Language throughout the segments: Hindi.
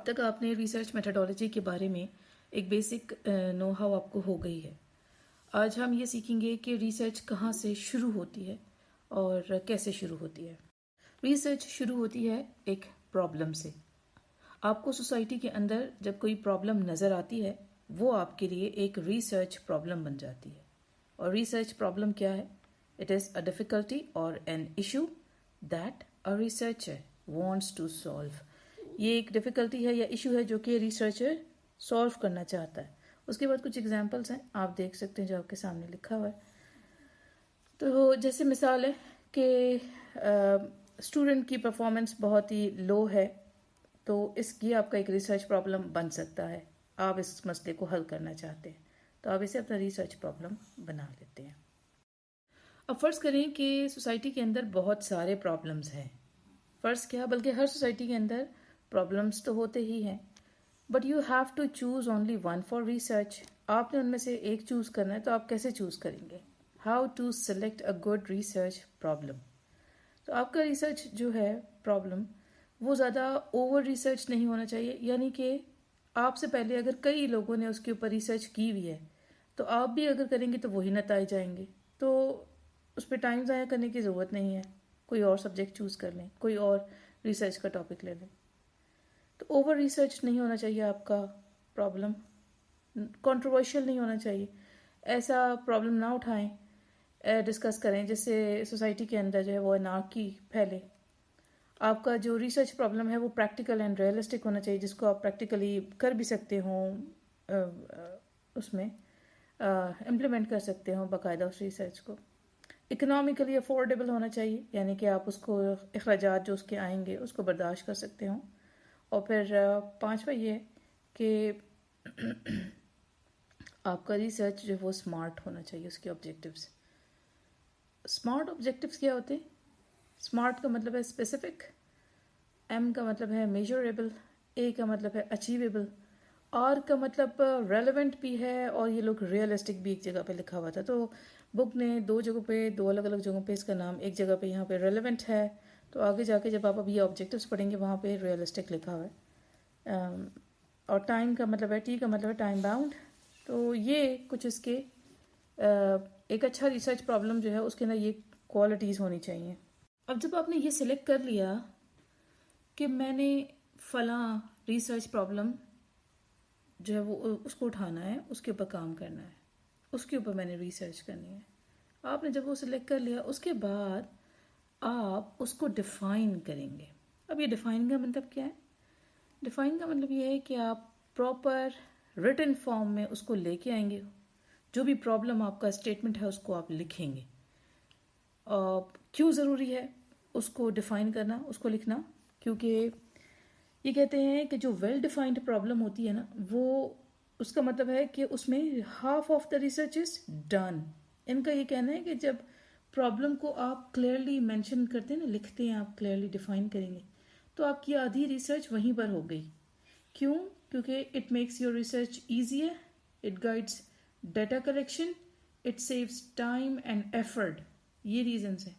अब तक आपने रिसर्च मेथडोलॉजी के बारे में एक बेसिक नो हाउ आपको हो गई है। आज हम ये सीखेंगे कि रिसर्च कहाँ से शुरू होती है और कैसे शुरू होती है। रिसर्च शुरू होती है एक प्रॉब्लम से। आपको सोसाइटी के अंदर जब कोई प्रॉब्लम नज़र आती है, वो आपके लिए एक रिसर्च प्रॉब्लम बन जाती है। और रिसर्च प्रॉब्लम क्या है? इट इज़ अ डिफ़िकल्टी और an issue that a researcher wants to solve. ये एक डिफ़िकल्टी है या इशू है जो कि रिसर्चर सॉल्व करना चाहता है। उसके बाद कुछ एग्जांपल्स हैं, आप देख सकते हैं जो आपके सामने लिखा हुआ है। तो जैसे मिसाल है कि स्टूडेंट की परफॉर्मेंस बहुत ही लो है, तो इसकी आपका एक रिसर्च प्रॉब्लम बन सकता है। आप इस मसले को हल करना चाहते हैं, तो आप इसे अपना रिसर्च प्रॉब्लम बना लेते हैं। अब फ़र्ज़ करें कि सोसाइटी के अंदर बहुत सारे प्रॉब्लम्स हैं। फ़र्ज़ क्या, बल्कि हर सोसाइटी के अंदर प्रॉब्लम्स तो होते ही हैं, but you have to choose only one for research. आपने उनमें से एक चूज़ करना है, तो आप कैसे चूज़ करेंगे? How to select a good research problem. तो आपका रिसर्च जो है प्रॉब्लम, वो ज़्यादा ओवर रिसर्च नहीं होना चाहिए, यानी कि आपसे पहले अगर कई लोगों ने उसके ऊपर रिसर्च की हुई है, तो आप भी अगर करेंगे तो वही नतीजे आएंगे। तो उस पर टाइम ज़ाया करने की ज़रूरत नहीं है। कोई और सब्जेक्ट चूज़ कर लें, कोई और रिसर्च का टॉपिक ले लें। तो ओवर रिसर्च नहीं होना चाहिए आपका प्रॉब्लम, कंट्रोवर्शियल नहीं होना चाहिए। ऐसा प्रॉब्लम ना उठाएं, डिस्कस करें जिससे सोसाइटी के अंदर जो है वो अनार्की फैले। आपका जो रिसर्च प्रॉब्लम है वो प्रैक्टिकल एंड रियलिस्टिक होना चाहिए, जिसको आप प्रैक्टिकली कर भी सकते हो, उसमें इम्प्लीमेंट कर सकते हो बाकायदा उस रिसर्च को। इकोनॉमिकली अफोर्डेबल होना चाहिए, यानी कि आप उसको अखराजात जो उसके आएंगे उसको बर्दाश्त कर सकते हो। और फिर पांचवा ये कि आपका रिसर्च जो है वो स्मार्ट होना चाहिए, उसके ऑब्जेक्टिव्स। स्मार्ट ऑब्जेक्टिव्स क्या होते हैं? स्मार्ट का मतलब है स्पेसिफिक, एम का मतलब है मेजरेबल, ए का मतलब है अचीवेबल, आर का मतलब रेलेवेंट भी है, और ये लोग रियलिस्टिक भी एक जगह पे लिखा हुआ था। तो बुक ने दो जगहों पे, दो अलग अलग जगहों पे इसका नाम, एक जगह पे यहाँ पे रेलेवेंट है, तो आगे जाके जब आप अभी ऑब्जेक्टिव्स पढ़ेंगे वहाँ पे रियलिस्टिक लिखा हुआ है। और टाइम का मतलब है, टी का मतलब है टाइम बाउंड। तो ये कुछ इसके एक अच्छा रिसर्च प्रॉब्लम जो है उसके अंदर ये क्वालिटीज़ होनी चाहिए। अब जब आपने ये सिलेक्ट कर लिया कि मैंने फलां रिसर्च प्रॉब्लम जो है वो उसको उठाना है, उसके ऊपर काम करना है, उसके ऊपर मैंने रिसर्च करनी है, आपने जब वो सिलेक्ट कर लिया उसके बाद आप उसको डिफ़ाइन करेंगे। अब ये डिफ़ाइन का मतलब क्या है? डिफ़ाइन का मतलब ये है कि आप प्रॉपर रिटन फॉर्म में उसको लेके आएंगे। जो भी प्रॉब्लम आपका स्टेटमेंट है उसको आप लिखेंगे। क्यों ज़रूरी है उसको डिफ़ाइन करना, उसको लिखना? क्योंकि ये कहते हैं कि जो वेल डिफाइंड प्रॉब्लम होती है ना, वो उसका मतलब है कि उसमें half of the research is done. इनका ये कहना है कि जब प्रॉब्लम को आप क्लियरली मेंशन करते हैं ना, लिखते हैं, आप क्लियरली डिफाइन करेंगे, तो आपकी आधी रिसर्च वहीं पर हो गई। क्यों? क्योंकि it makes your research easier, it guides data collection, it saves time and effort. ये रीजंस हैं।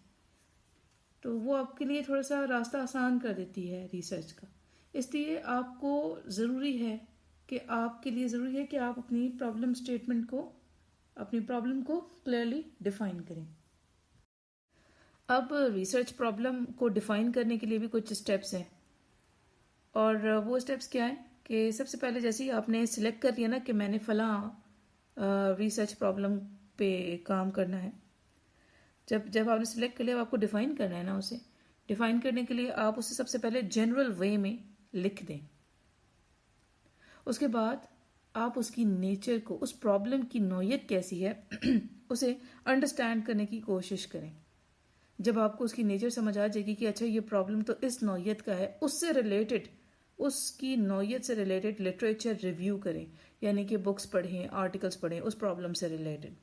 तो वो आपके लिए थोड़ा सा रास्ता आसान कर देती है रिसर्च का। इसलिए आपको ज़रूरी है कि आपके लिए ज़रूरी है कि आप अपनी प्रॉब्लम स्टेटमेंट को, अपनी प्रॉब्लम को क्लियरली डिफाइन करें। अब रिसर्च प्रॉब्लम को डिफाइन करने के लिए भी कुछ स्टेप्स हैं, और वो स्टेप्स क्या है कि सबसे पहले जैसे ही आपने सिलेक्ट कर लिया ना कि मैंने फलां रिसर्च प्रॉब्लम पे काम करना है, जब जब आपने सिलेक्ट कर लिया, आपको डिफाइन करना है ना। उसे डिफाइन करने के लिए आप उसे सबसे पहले जनरल वे में लिख दें। उसके बाद आप उसकी नेचर को, उस प्रॉब्लम की नौयत कैसी है उसे अंडरस्टैंड करने की कोशिश करें। जब आपको उसकी नेचर समझ आ जाएगी कि अच्छा ये प्रॉब्लम तो इस नौयत का है, उससे रिलेटेड, उसकी नौयत से रिलेटेड लिटरेचर रिव्यू करें, यानी कि बुक्स पढ़ें, आर्टिकल्स पढ़ें उस प्रॉब्लम से रिलेटेड।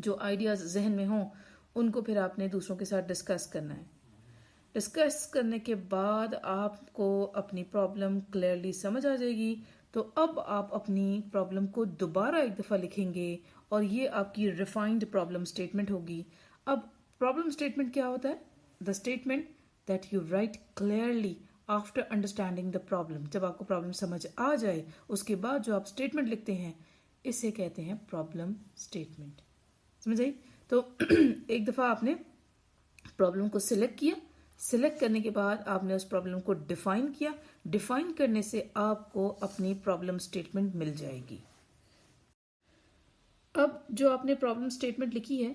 जो आइडियाज़ जहन में हों उनको फिर आपने दूसरों के साथ डिस्कस करना है। डिस्कस करने के बाद आपको अपनी प्रॉब्लम क्लियरली समझ आ जाएगी, तो अब आप अपनी प्रॉब्लम को दोबारा एक दफ़ा लिखेंगे और ये आपकी रिफाइंड प्रॉब्लम स्टेटमेंट होगी। अब प्रॉब्लम स्टेटमेंट क्या होता है? The statement that you right clearly after understanding the problem, जब आपको प्रॉब्लम समझ आ जाए उसके बाद जो आप स्टेटमेंट लिखते हैं इसे कहते हैं प्रॉब्लम स्टेटमेंट। समझ आई? तो एक दफ़ा आपने प्रॉब्लम को सिलेक्ट किया, सिलेक्ट करने के बाद आपने उस प्रॉब्लम को डिफाइन किया, डिफाइन करने से आपको अपनी प्रॉब्लम स्टेटमेंट मिल जाएगी। अब जो आपने प्रॉब्लम स्टेटमेंट लिखी है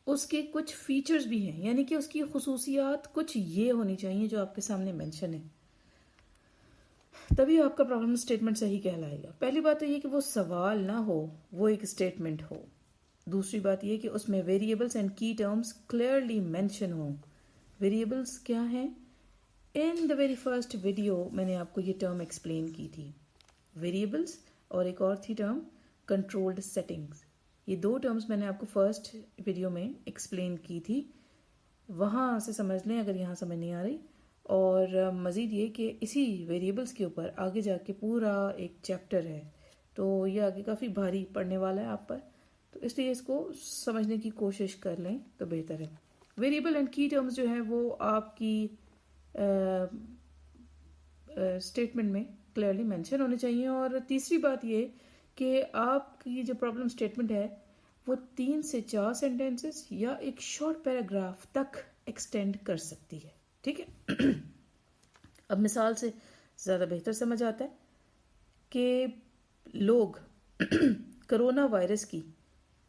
उसके कुछ फीचर्स भी हैं, यानी कि उसकी खुसूसियात कुछ ये होनी चाहिए जो आपके सामने मेंशन है, तभी आपका प्रॉब्लम स्टेटमेंट सही कहलाएगा। पहली बात तो ये कि वो सवाल ना हो, वो एक स्टेटमेंट हो। दूसरी बात ये कि उसमें वेरिएबल्स एंड की टर्म्स क्लियरली मेंशन हो। वेरिएबल्स क्या हैं? In the very first video मैंने आपको ये टर्म एक्सप्लेन की थी, वेरिएबल्स, और एक और थी टर्म कंट्रोल्ड सेटिंग्स। ये दो टर्म्स मैंने आपको फर्स्ट वीडियो में एक्सप्लेन की थी, वहाँ से समझ लें अगर यहाँ समझ नहीं आ रही। और मज़ीद ये कि इसी वेरिएबल्स के ऊपर आगे जाके पूरा एक चैप्टर है, तो ये आगे काफ़ी भारी पड़ने वाला है आप पर, तो इसलिए इसको समझने की कोशिश कर लें तो बेहतर है। वेरिएबल एंड की टर्म्स जो है वो आपकी स्टेटमेंट में क्लियरली मेंशन होने चाहिए। और तीसरी बात ये कि आपकी जो प्रॉब्लम स्टेटमेंट है वो 3 से 4 सेंटेंसेस या एक शॉर्ट पैराग्राफ तक एक्सटेंड कर सकती है। ठीक है? अब मिसाल से ज़्यादा बेहतर समझ आता है कि लोग कोरोना वायरस की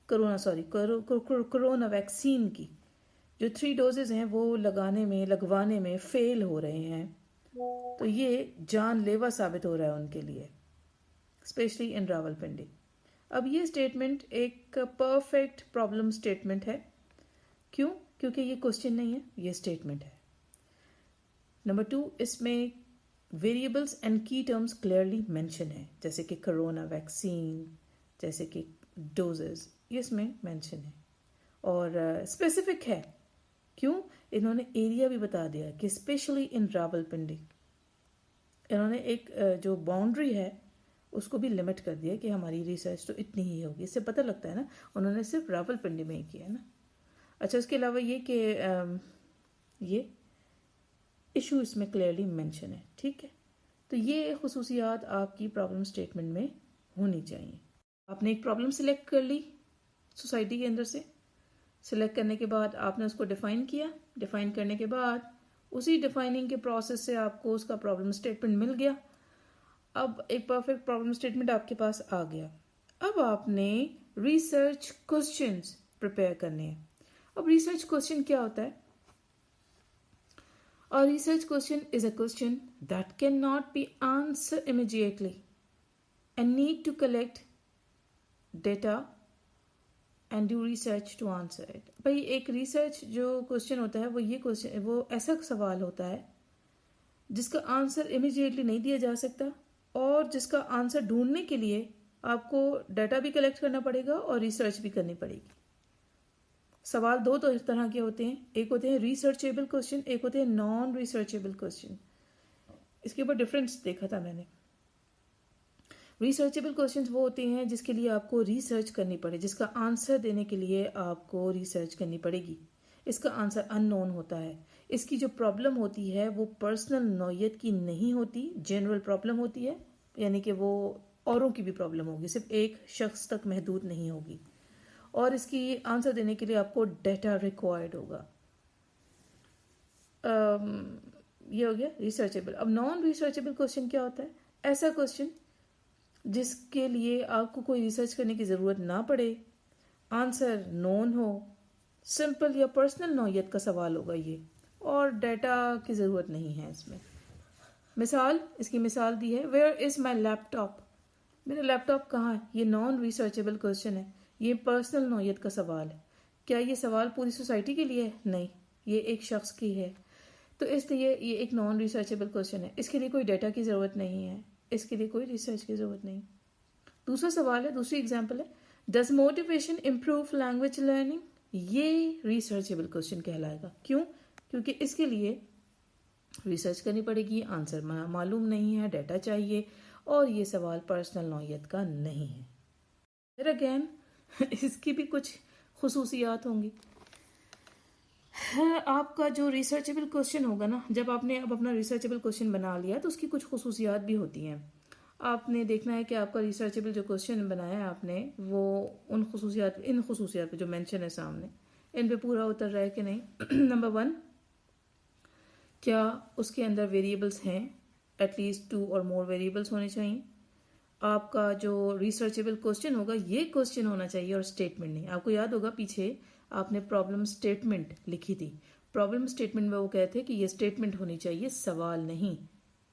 कोरोना वैक्सीन की जो 3 डोजेज हैं वो लगवाने में फेल हो रहे हैं, तो ये जानलेवा साबित हो रहा है उनके लिए, स्पेशली इन रावलपिंडी। अब ये स्टेटमेंट एक परफेक्ट प्रॉब्लम स्टेटमेंट है। क्यों? क्योंकि ये क्वेश्चन नहीं है, ये स्टेटमेंट है। नंबर 2, इसमें वेरिएबल्स एंड की टर्म्स क्लियरली मेंशन है, जैसे कि कोरोना वैक्सीन, जैसे कि डोजेस, ये इसमें मेंशन है और स्पेसिफिक है। क्यों? इन्होंने एरिया भी बता दिया कि स्पेशली इन रावलपिंडी, इन्होंने एक जो बाउंड्री है उसको भी लिमिट कर दिया कि हमारी रिसर्च तो इतनी ही होगी। इससे पता लगता है ना उन्होंने सिर्फ रावलपिंडी में ही किया है ना। अच्छा, इसके अलावा ये कि ये इशू इसमें क्लियरली मेंशन है। ठीक है? तो ये खुसूसियात आपकी प्रॉब्लम स्टेटमेंट में होनी चाहिए। आपने एक प्रॉब्लम सिलेक्ट कर ली सोसाइटी के अंदर से, सिलेक्ट करने के बाद आपने उसको डिफाइन किया, डिफाइन करने के बाद उसी डिफाइनिंग के प्रोसेस से आपको उसका प्रॉब्लम स्टेटमेंट मिल गया। अब एक परफेक्ट प्रॉब्लम स्टेटमेंट आपके पास आ गया। अब आपने रिसर्च क्वेश्चंस प्रिपेयर करने हैं। अब रिसर्च क्वेश्चन क्या होता है? A research question is a question that cannot be answered immediately and need to collect data and do research to answer it. भाई एक रिसर्च जो क्वेश्चन होता है वो ऐसा सवाल होता है जिसका आंसर इमीडिएटली नहीं दिया जा सकता और जिसका आंसर ढूंढने के लिए आपको डाटा भी कलेक्ट करना पड़ेगा और रिसर्च भी करनी पड़ेगी। सवाल दो तो इस तरह के होते हैं, एक होते हैं रिसर्चेबल क्वेश्चन, एक होते हैं नॉन रिसर्चेबल क्वेश्चन। इसके ऊपर डिफरेंस देखा था मैंने। रिसर्चेबल क्वेश्चंस वो होते हैं जिसके लिए आपको रिसर्च करनी पड़े, जिसका आंसर देने के लिए आपको रिसर्च करनी पड़ेगी। इसका आंसर अननोन होता है। इसकी जो प्रॉब्लम होती है वो पर्सनल नौयत की नहीं होती, जनरल प्रॉब्लम होती है, यानी कि वो औरों की भी प्रॉब्लम होगी, सिर्फ एक शख्स तक महदूद नहीं होगी। और इसकी आंसर देने के लिए आपको डेटा रिक्वायर्ड होगा। ये हो गया रिसर्चेबल। अब नॉन रिसर्चेबल क्वेश्चन क्या होता है? ऐसा क्वेश्चन जिसके लिए आपको कोई रिसर्च करने की ज़रूरत ना पड़े, आंसर नोन हो, सिंपल या पर्सनल नौयत का सवाल होगा ये, और डेटा की ज़रूरत नहीं है इसमें। इसकी मिसाल दी है, वेयर इज़ माई लैपटॉप, मेरा लैपटॉप कहाँ है? ये नॉन रिसर्चेबल क्वेश्चन है, ये पर्सनल नौयत का सवाल है। क्या ये सवाल पूरी सोसाइटी के लिए है? नहीं, ये एक शख्स की है, तो इसलिए ये एक नॉन रिसर्चेबल क्वेश्चन है। इसके लिए कोई डेटा की ज़रूरत नहीं है, इसके लिए कोई रिसर्च की ज़रूरत नहीं। दूसरा सवाल है, दूसरी एग्जाम्पल है, does motivation improve language learning? ये रिसर्चेबल क्वेश्चन कहलाएगा। क्यों? क्योंकि इसके लिए रिसर्च करनी पड़ेगी, आंसर मालूम नहीं है, डाटा चाहिए, और ये सवाल पर्सनल नौयत का नहीं है। फिर अगेन इसकी भी कुछ खुसूसियात होंगी। है आपका जो रिसर्चेबल क्वेश्चन होगा ना, जब आपने अब अपना रिसर्चेबल क्वेश्चन बना लिया तो उसकी कुछ खुसूसियात भी होती हैं। आपने देखना है कि आपका रिसर्चेबल जो क्वेश्चन बनाया है आपने, वो इन खुसूसियात पे जो मेंशन है सामने, इन पे पूरा उतर रहा है कि नहीं। नंबर 1, क्या उसके अंदर वेरिएबल्स हैं, एटलीस्ट 2 और मोर वेरिएबल्स होने चाहिए। आपका जो रिसर्चेबल क्वेश्चन होगा ये क्वेश्चन होना चाहिए और स्टेटमेंट नहीं। आपको याद होगा पीछे आपने प्रॉब्लम स्टेटमेंट लिखी थी। प्रॉब्लम स्टेटमेंट में वो कहते हैं कि ये स्टेटमेंट होनी चाहिए, सवाल नहीं।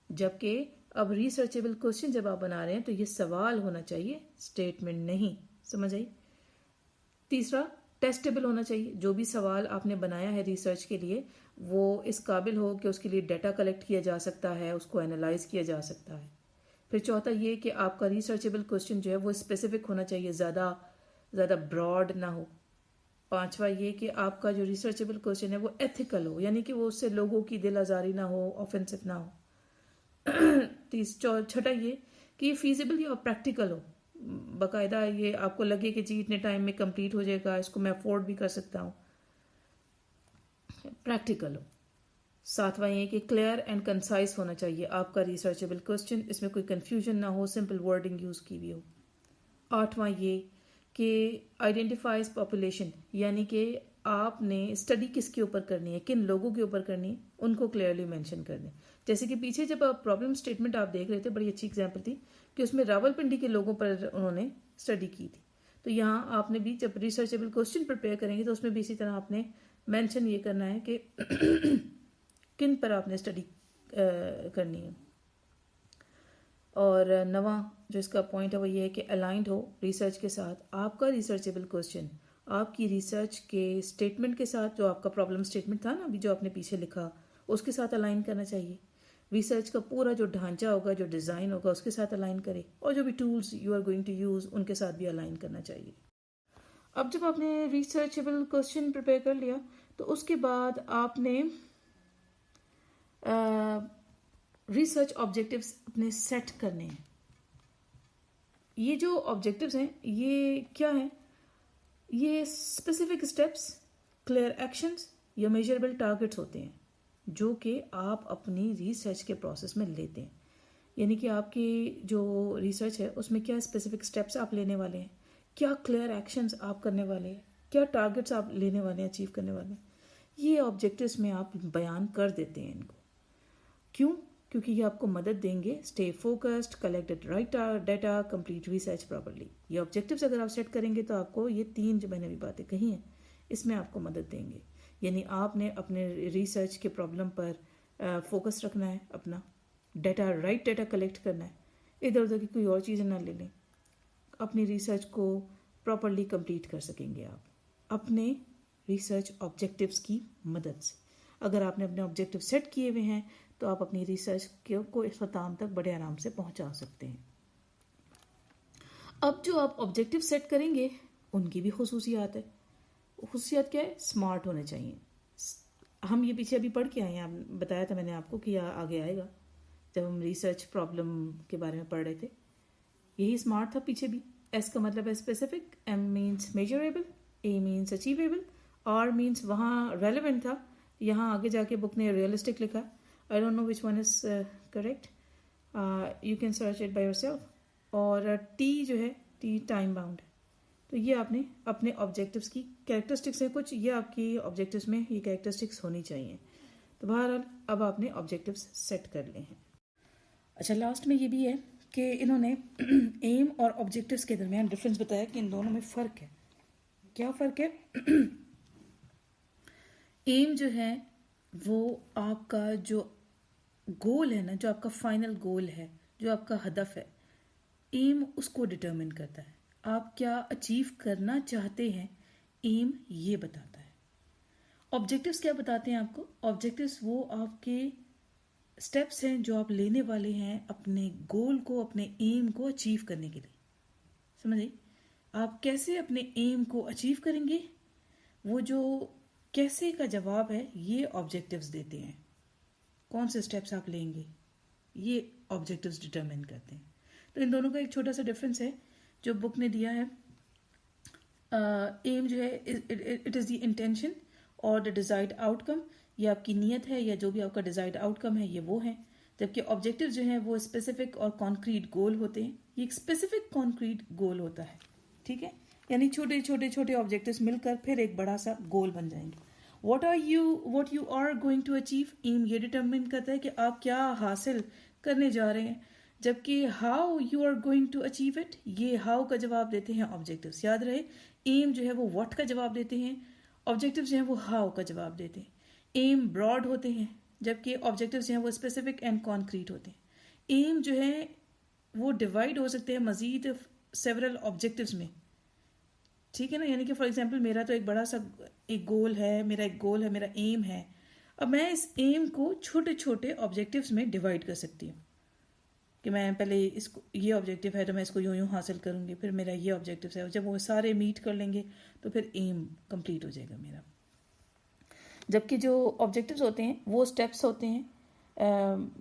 जबकि अब रिसर्चेबल क्वेश्चन जब आप बना रहे हैं तो ये सवाल होना चाहिए, स्टेटमेंट नहीं। समझ आई? तीसरा, टेस्टेबल होना चाहिए। जो भी सवाल आपने बनाया है रिसर्च के लिए, वो इस काबिल हो कि उसके लिए डाटा कलेक्ट किया जा सकता है, उसको एनालाइज किया जा सकता है। फिर चौथा ये कि आपका रिसर्चेबल क्वेश्चन जो है वो स्पेसिफिक होना चाहिए, ज़्यादा ब्रॉड ना हो। पांचवा ये कि आपका जो रिसर्चेबल क्वेश्चन है वो एथिकल हो, यानी कि वो उससे लोगों की दिल आज़ारी ना हो, ऑफेंसिव ना हो। छठा ये कि ये फीजिबल या प्रैक्टिकल हो, बाकायदा ये आपको लगे कि जी इतने टाइम में कंप्लीट हो जाएगा, इसको मैं अफोर्ड भी कर सकता हूँ, प्रैक्टिकल हो। सातवां ये कि क्लियर एंड कंसाइज होना चाहिए आपका रिसर्चेबल क्वेश्चन, इसमें कोई कंफ्यूजन ना हो, सिंपल वर्डिंग यूज की भी हो। आठवां ये कि आइडेंटिफाइज पॉपुलेशन, यानी कि आपने स्टडी किसके ऊपर करनी है, किन लोगों के ऊपर करनी है, उनको क्लियरली मेंशन कर दें। जैसे कि पीछे जब आप प्रॉब्लम स्टेटमेंट आप देख रहे थे, बड़ी अच्छी एग्जांपल थी कि उसमें रावलपिंडी के लोगों पर उन्होंने स्टडी की थी। तो यहाँ आपने भी जब रिसर्चेबल क्वेश्चन प्रिपेयर करेंगे तो उसमें भी इसी तरह आपने मेंशन ये करना है कि किन पर आपने स्टडी करनी है। और नवा जो इसका पॉइंट है वो ये है कि अलाइंड हो रिसर्च के साथ। आपका रिसर्चेबल क्वेश्चन आपकी रिसर्च के स्टेटमेंट के साथ, जो आपका प्रॉब्लम स्टेटमेंट था ना अभी जो आपने पीछे लिखा, उसके साथ अलाइन करना चाहिए। रिसर्च का पूरा जो ढांचा होगा, जो डिज़ाइन होगा, उसके साथ अलाइन करे, और जो भी tools you are going to use उनके साथ भी अलाइन करना चाहिए। अब जब आपने रिसर्चेबल क्वेश्चन प्रिपेयर कर लिया तो उसके बाद आपने रिसर्च ऑब्जेक्टिव्स अपने सेट करने हैं। ये जो ऑब्जेक्टिव्स हैं ये क्या हैं? ये स्पेसिफिक स्टेप्स, क्लियर एक्शंस या मेजरेबल टारगेट्स होते हैं जो कि आप अपनी रिसर्च के प्रोसेस में लेते हैं। यानी कि आपकी जो रिसर्च है उसमें क्या स्पेसिफिक स्टेप्स आप लेने वाले हैं, क्या क्लियर एक्शंस आप करने वाले हैं, क्या टारगेट्स आप लेने वाले हैं, अचीव करने वाले हैं। ये ऑब्जेक्टिव्स में आप बयान कर देते हैं इनको। क्यों? क्योंकि ये आपको मदद देंगे stay focused, collect right data, complete research properly. ये ऑब्जेक्टिव्स अगर आप सेट करेंगे तो आपको ये 3 जो मैंने अभी बातें कही हैं इसमें आपको मदद देंगे। यानी आपने अपने रिसर्च के प्रॉब्लम पर फोकस रखना है, अपना राइट डाटा कलेक्ट करना है, इधर उधर की कोई और चीज़ें ना ले लें। अपनी रिसर्च को प्रॉपर्ली कंप्लीट कर सकेंगे आप अपने रिसर्च ऑब्जेक्टिव्स की मदद से। अगर आपने अपने ऑब्जेक्टिव सेट किए हुए हैं तो आप अपनी रिसर्च को इस ख़त्म तक बड़े आराम से पहुंचा सकते हैं। अब जो आप ऑब्जेक्टिव सेट करेंगे उनकी भी खुसूसियात है। खुसूसियात क्या है? स्मार्ट होने चाहिए। हम ये पीछे अभी पढ़ के आए हैं, बताया था मैंने आपको कि आगे आएगा जब हम रिसर्च प्रॉब्लम के बारे में पढ़ रहे थे। यही स्मार्ट था पीछे भी। एस का मतलब है specific, M means measurable, A means achievable, R means वहाँ रेलिवेंट था, यहाँ आगे जाके बुक ने रियलिस्टिक लिखा। I don't know which one is correct, you can search it by yourself. और टी जो है, टी टाइम बाउंड है। तो ये आपने अपने ऑब्जेक्टिव्स की कैरेक्टरिस्टिक्स हैं कुछ, ये आपकी ऑब्जेक्टिव्स में ये कैरेक्टरिस्टिक्स होनी चाहिए। तो बहरहाल अब आपने ऑब्जेक्टिव्स सेट कर लिए हैं। अच्छा, लास्ट में ये भी है कि इन्होंने एम और ऑब्जेक्टिव्स के दरमियान डिफरेंस बताया कि इन दोनों में फ़र्क है। क्या फ़र्क है? एम जो है वो आपका जो गोल है ना, जो आपका फाइनल गोल है, जो आपका हदफ है, एम उसको डिटरमिन करता है। आप क्या अचीव करना चाहते हैं, एम ये बताता है। ऑब्जेक्टिव्स क्या बताते हैं आपको? ऑब्जेक्टिव्स वो आपके स्टेप्स हैं जो आप लेने वाले हैं अपने गोल को, अपने एम को अचीव करने के लिए। समझिए, आप कैसे अपने एम को अचीव करेंगे, वो जो कैसे का जवाब है ये ऑब्जेक्टिव्स देते हैं। कौन से स्टेप्स आप लेंगे ये ऑब्जेक्टिव्स डिटरमिन करते हैं। तो इन दोनों का एक छोटा सा डिफरेंस है जो बुक ने दिया है। एम जो है इट इज़ द इंटेंशन, और द डिजायर्ड आउटकम, ये आपकी नीयत है या जो भी आपका डिजायर्ड आउटकम है ये वो है। जबकि ऑब्जेक्टिव जो है वो स्पेसिफिक और कॉन्क्रीट गोल होते हैं। ये एक स्पेसिफिक कॉन्क्रीट गोल होता है, ठीक है, यानी छोटे छोटे छोटे ऑब्जेक्टिव्स मिलकर फिर एक बड़ा सा गोल बन जाएंगे। What you are going to achieve, M ये डिटरमिन करता है कि आप क्या हासिल करने जा रहे हैं। जबकि how you are going to achieve it, ये हाउ का जवाब देते हैं ऑब्जेक्टिव्स। याद रहे, एम जो है वो व्हाट का जवाब देते हैं, ऑब्जेक्टिव्स जो है वो हाउ का जवाब देते हैं। एम ब्रॉड होते हैं जबकि ऑब्जेक्टिव्स जो हैं वो स्पेसिफिक एंड कॉन्क्रीट होते हैं। एम जो है वो डिवाइड हो सकते हैं मजीद सेवरल ऑब्जेक्टिव्स में, ठीक है ना। यानी कि फॉर एग्जांपल मेरा तो एक बड़ा सा एक गोल है, मेरा एम है। अब मैं इस एम को छोटे छोटे ऑब्जेक्टिव्स में डिवाइड कर सकती हूँ कि मैं पहले इसको, ये ऑब्जेक्टिव है तो मैं इसको यूं यूं हासिल करूंगी, फिर मेरा ये ऑब्जेक्टिव है, जब वो सारे मीट कर लेंगे तो फिर एम कंप्लीट हो जाएगा मेरा। जबकि जो ऑब्जेक्टिव्स होते हैं वो स्टेप्स होते हैं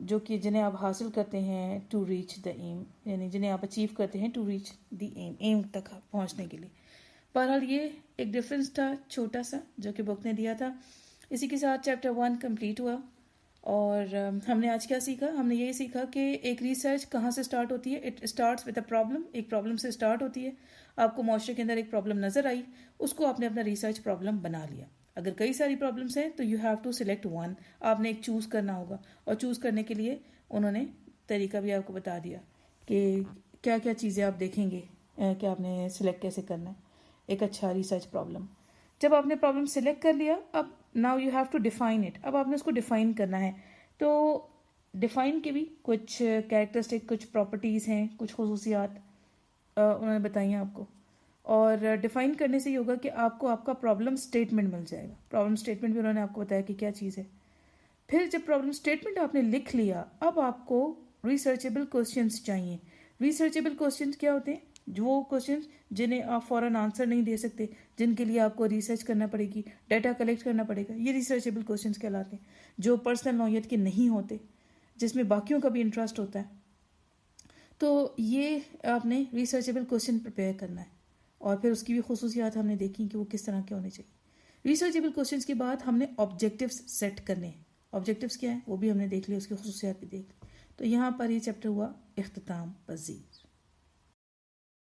जो कि जिन्हें आप हासिल करते हैं टू रीच द एम, यानी जिन्हें आप अचीव करते हैं टू रीच द एम तक पहुंचने के लिए। बहरहाल ये एक डिफरेंस था छोटा सा जो कि बुक ने दिया था। इसी के साथ चैप्टर 1 कंप्लीट हुआ। और हमने आज क्या सीखा, हमने ये सीखा कि एक रिसर्च कहाँ से स्टार्ट होती है। It starts with a problem, एक प्रॉब्लम से स्टार्ट होती है। आपको मुआशरे के अंदर एक प्रॉब्लम नजर आई, उसको आपने अपना रिसर्च प्रॉब्लम बना लिया। अगर कई सारी प्रॉब्लम्स हैं तो you have to select one, आपने एक चूज़ करना होगा। और चूज़ करने के लिए उन्होंने तरीका भी आपको बता दिया कि क्या क्या चीज़ें आप देखेंगे कि आपने सिलेक्ट कैसे करना है एक अच्छा रिसर्च प्रॉब्लम। जब आपने प्रॉब्लम सिलेक्ट कर लिया, अब now you have to define it, अब आपने उसको डिफाइन करना है। तो डिफाइन के भी कुछ कैरेक्टरिस्टिक, कुछ प्रॉपर्टीज़ हैं, कुछ खुसूसियात उन्होंने बताई हैं आपको। और डिफाइन करने से ये होगा कि आपको आपका प्रॉब्लम स्टेटमेंट मिल जाएगा। प्रॉब्लम स्टेटमेंट भी उन्होंने आपको बताया कि क्या चीज़ है। फिर जब प्रॉब्लम स्टेटमेंट आपने लिख लिया, अब आपको रिसर्चेबल क्वेश्चंस चाहिए। रिसर्चेबल क्वेश्चंस क्या होते हैं, जो क्वेश्चंस जिन्हें आप फौरन आंसर नहीं दे सकते, जिनके लिए आपको रिसर्च करना पड़ेगी, डाटा कलेक्ट करना पड़ेगा, ये रिसर्चेबल क्वेश्चंस कहलाते हैं। जो पर्सनल नौयत के नहीं होते, जिसमें बाकियों का भी इंटरेस्ट होता है, तो ये आपने रिसर्चेबल क्वेश्चन प्रिपेयर करना है। और फिर उसकी भी खुसूसियात हमने देखी कि वो किस तरह के होने चाहिए। रिसर्चेबल क्वेश्चंस के बाद हमने ऑब्जेक्टिव्स सेट करने हैं। ऑब्जेक्टिव्स क्या है वो भी हमने देख लिया, उसकी खुसूसियात भी देख ली। तो यहाँ पर ये चैप्टर हुआ इख्तिताम पजीर।